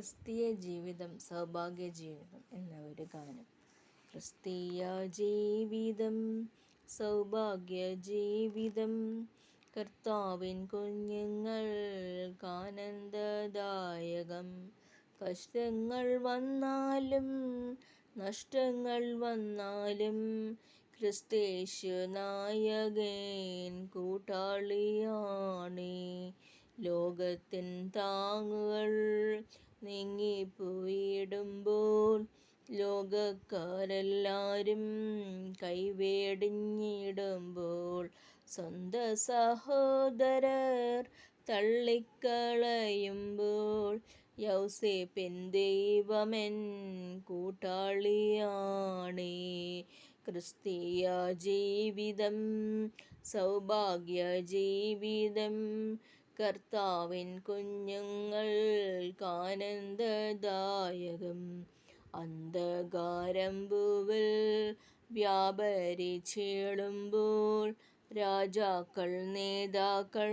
ക്രിസ്തീയ ജീവിതം സൗഭാഗ്യ ജീവിതം എന്ന ഒരു ഗാനം. ക്രിസ്തീയ ജീവിതം സൗഭാഗ്യ ജീവിതം, കർത്താവിൻ കുഞ്ഞുങ്ങൾക്കാനന്ദദായകം. കഷ്ടങ്ങൾ വന്നാലും നഷ്ടങ്ങൾ വന്നാലും ക്രിസ്തേശു നായകൻ കൂട്ടാളിയാണേ. ലോകത്തിൻ താങ്ങുകൾ നീങ്ങിപ്പോയിടുമ്പോൾ ലോകക്കാരെല്ലാരും കൈവേടിഞ്ഞിടുമ്പോൾ സ്വന്ത സഹോദരർ തള്ളിക്കളയുമ്പോൾ യൗസേപ്പിൻ ദൈവമെൻ കൂട്ടാളിയാണേ. ക്രിസ്തീയ ജീവിതം സൗഭാഗ്യ ജീവിതം, കർത്താവിൻ കുഞ്ഞുങ്ങൾക്കാനന്ദദായകം. അന്ധകാരമ്പുവിൽ വ്യാപരിച്ചേളുമ്പോൾ രാജാക്കൾ നേതാക്കൾ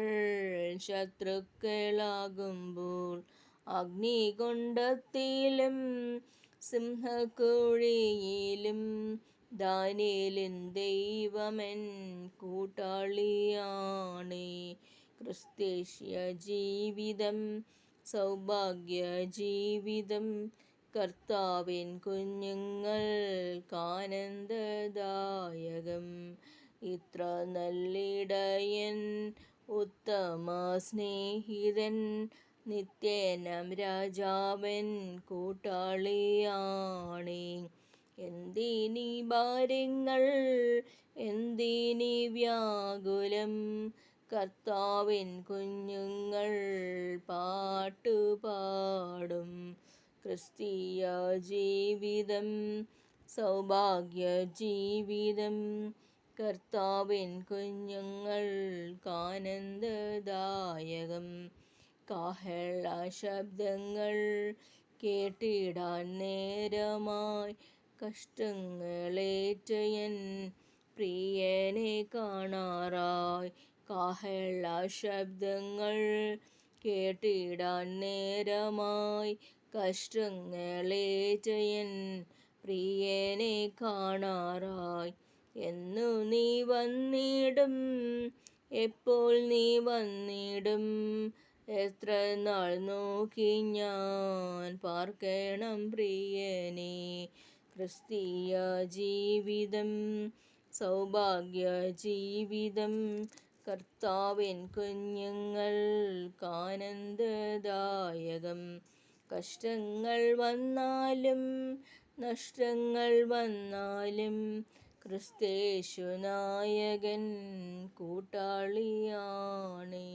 ശത്രുക്കളാകുമ്പോൾ അഗ്നികുണ്ഡത്തിലും സിംഹക്കുഴിയിലും ദാനിയേലിൻ ദൈവമെൻ കൂട്ടാളിയാണേ. ക്രിസ്തീയ ജീവിതം സൗഭാഗ്യ ജീവിതം, കർത്താവിൻ കുഞ്ഞുങ്ങൾക്കാനന്ദദായകം. ഇത്ര നല്ലിടയൻ ഉത്തമ സ്നേഹിതൻ നിത്യനം രാജാവൻ കൂട്ടാളിയാണേ. എന്തിനീ ഭാരങ്ങൾ എന്തിനീ വ്യാകുലം, കർത്താവിൻ കുഞ്ഞുങ്ങൾ പാട്ടുപാടും. ക്രിസ്തീയ ജീവിതം സൗഭാഗ്യ ജീവിതം, കർത്താവിൻ കുഞ്ഞുങ്ങൾക്കാനന്ദദായകം. കാഹള ശബ്ദങ്ങൾ കേട്ടിടാൻ നേരമായി കഷ്ടങ്ങളേറ്റ എൻ പ്രിയനെ കാണാറായി. കാഹള ശബ്ദങ്ങൾ കേട്ടിടാൻ നേരമായി കഷ്ടങ്ങളേറ്റ എൻ പ്രിയനെ കാണാറായി. എന്നു നീ വന്നിടും എപ്പോൾ നീ വന്നിടും, എത്ര നാൾ നോക്കി ഞാൻ പാർക്കണം പ്രിയനേ. ക്രിസ്തീയ ജീവിതം സൗഭാഗ്യ ജീവിതം, കർത്താവിൻ കുഞ്ഞുങ്ങൾക്കാനന്ദദായകം. കഷ്ടങ്ങൾ വന്നാലും നഷ്ടങ്ങൾ വന്നാലും ക്രിസ്തേശു നായകൻ കൂട്ടാളിയാണേ.